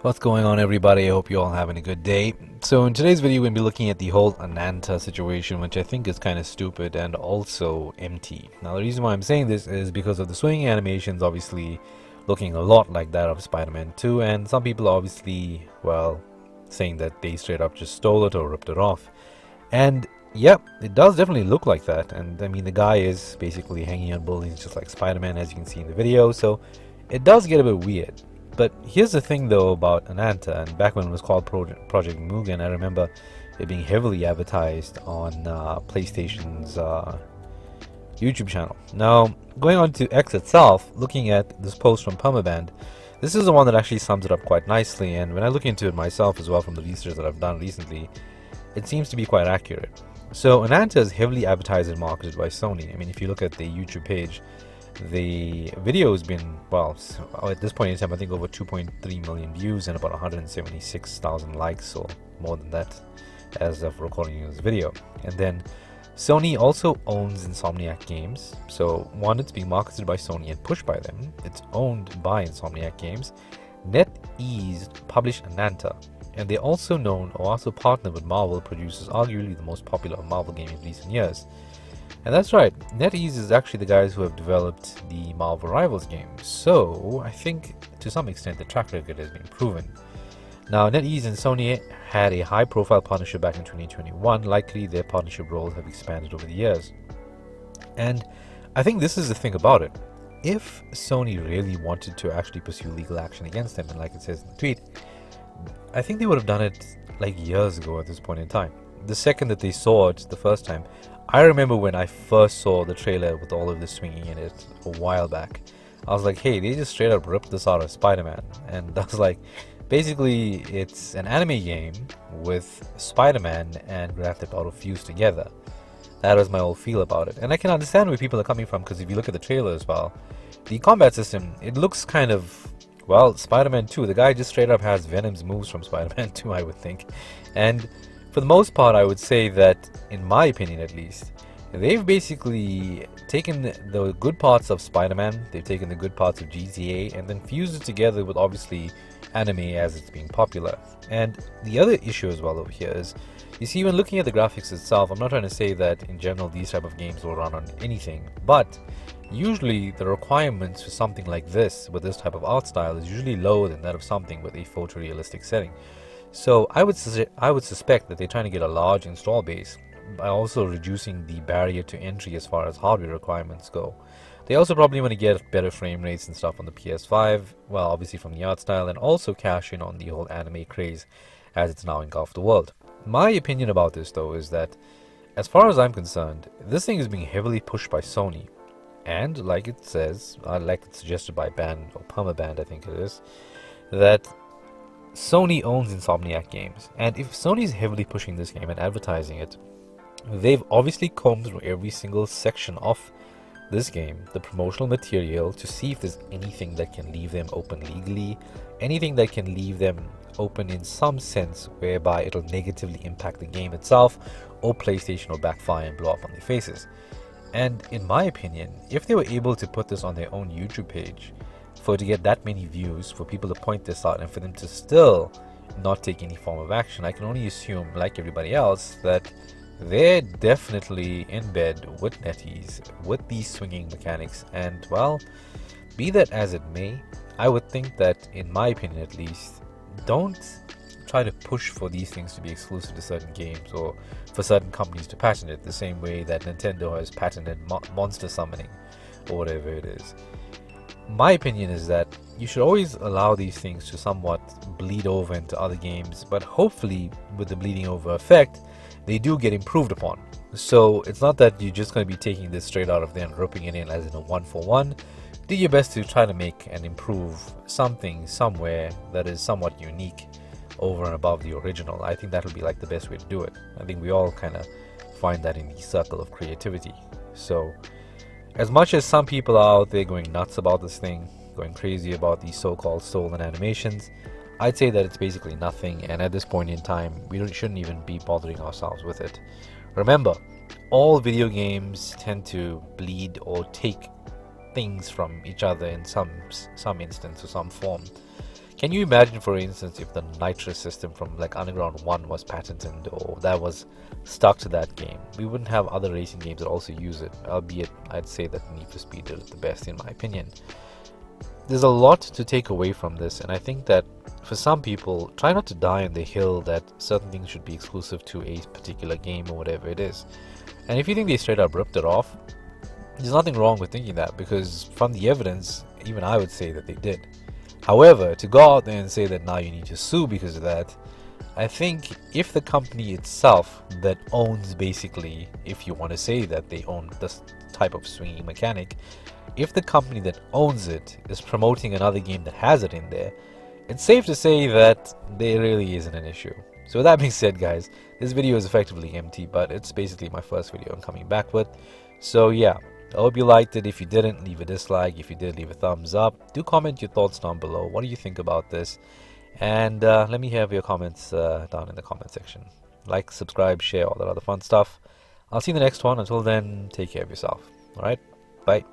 What's going on, everybody? I hope you're all having a good day. So in today's video, we're going to be looking at the whole Ananta situation, which I think is kind of stupid and also empty. Now, the reason why I'm saying this is because of the swinging animations obviously looking a lot like that of Spider-Man 2, and some people are obviously, well, saying that they straight up just stole it or ripped it off. And yep, it does definitely look like that. And I mean, the guy is basically hanging on buildings just like Spider-Man, as you can see in the video, so it does get a bit weird. But here's the thing though about Ananta, and back when it was called Project Mugen, I remember it being heavily advertised on PlayStation's YouTube channel. Now, going on to X itself, looking at this post from Permaband, this is the one that actually sums it up quite nicely, and when I look into it myself as well from the research that I've done recently, it seems to be quite accurate. So Ananta is heavily advertised and marketed by Sony. I mean, if you look at the YouTube page, the video has been, well, at this point in time, I think over 2.3 million views and about 176,000 likes, or more than that, as of recording this video. And then Sony also owns Insomniac Games. So one, it's being marketed by Sony and pushed by them. It's owned by Insomniac Games. NetEase published Ananta, and they also known or also partnered with Marvel, produces arguably the most popular Marvel game in recent years. And that's right, NetEase is actually the guys who have developed the Marvel Rivals game, so I think to some extent the track record has been proven. Now, NetEase and Sony had a high profile partnership back in 2021, likely their partnership roles have expanded over the years. And I think this is the thing about it. If Sony really wanted to actually pursue legal action against them, and like it says in the tweet, I think they would have done it like years ago at this point in time. The second that they saw it the first time, I remember when I first saw the trailer with all of this swinging in it a while back, I was like, hey, they just straight up ripped this out of Spider-Man. And I was like, basically, it's an anime game with Spider-Man and Grand Theft Auto fused together. That was my whole feel about it. And I can understand where people are coming from, because if you look at the trailer as well, the combat system, it looks kind of, well, Spider-Man 2. The guy just straight up has Venom's moves from Spider-Man 2, I would think. And for the most part, I would say that, in my opinion at least, they've basically taken the good parts of Spider-Man, they've taken the good parts of GTA, and then fused it together with obviously anime as it's being popular. And the other issue as well over here is, you see, when looking at the graphics itself, I'm not trying to say that in general these type of games will run on anything, but usually the requirements for something like this, with this type of art style, is usually lower than that of something with a photorealistic setting. So I would suspect that they're trying to get a large install base by also reducing the barrier to entry as far as hardware requirements go. They also probably want to get better frame rates and stuff on the PS5, well, obviously from the art style, and also cash in on the whole anime craze as it's now engulfed the world. My opinion about this though is that, as far as I'm concerned, this thing is being heavily pushed by Sony, and like it says, like it's suggested by Band or Permaband, I think it is, that Sony owns Insomniac Games, and if Sony's heavily pushing this game and advertising it, they've obviously combed through every single section of this game, the promotional material, to see if there's anything that can leave them open legally, anything that can leave them open in some sense whereby it'll negatively impact the game itself, or PlayStation will backfire and blow up on their faces. And in my opinion, if they were able to put this on their own YouTube page, for it to get that many views, for people to point this out, and for them to still not take any form of action, I can only assume, like everybody else, that they're definitely in bed with NetEase, with these swinging mechanics. And well, be that as it may, I would think that, in my opinion at least, don't try to push for these things to be exclusive to certain games, or for certain companies to patent it, the same way that Nintendo has patented monster summoning, or whatever it is. My opinion is that you should always allow these things to somewhat bleed over into other games, but hopefully with the bleeding over effect, they do get improved upon. So it's not that you're just going to be taking this straight out of there and roping it in as in a one-for-one. Do your best to try to make and improve something somewhere that is somewhat unique over and above the original. I think that will be like the best way to do it. I think we all kind of find that in the circle of creativity. So as much as some people are out there going nuts about this thing, going crazy about these so-called stolen animations, I'd say that it's basically nothing, and at this point in time, we shouldn't even be bothering ourselves with it. Remember, all video games tend to bleed or take things from each other in some instance or some form. Can you imagine, for instance, if the nitrous system from like Underground 1 was patented or that was stuck to that game? We wouldn't have other racing games that also use it, albeit I'd say that Need for Speed did it the best in my opinion. There's a lot to take away from this, and I think that for some people, try not to die on the hill that certain things should be exclusive to a particular game or whatever it is. And if you think they straight up ripped it off, there's nothing wrong with thinking that, because from the evidence, even I would say that they did. However, to go out there and say that now you need to sue because of that, I think if the company itself that owns, basically, if you want to say that they own this type of swinging mechanic, if the company that owns it is promoting another game that has it in there, it's safe to say that there really isn't an issue. So with that being said, guys, this video is effectively empty, but it's basically my first video I'm coming back with. So yeah, I hope you liked it. If you didn't, leave a dislike. If you did, leave a thumbs up. Do comment your thoughts down below. What do you think about this? And let me have your comments down in the comment section. Like, subscribe, share, all that other fun stuff. I'll see you in the next one. Until then, take care of yourself. Alright, bye.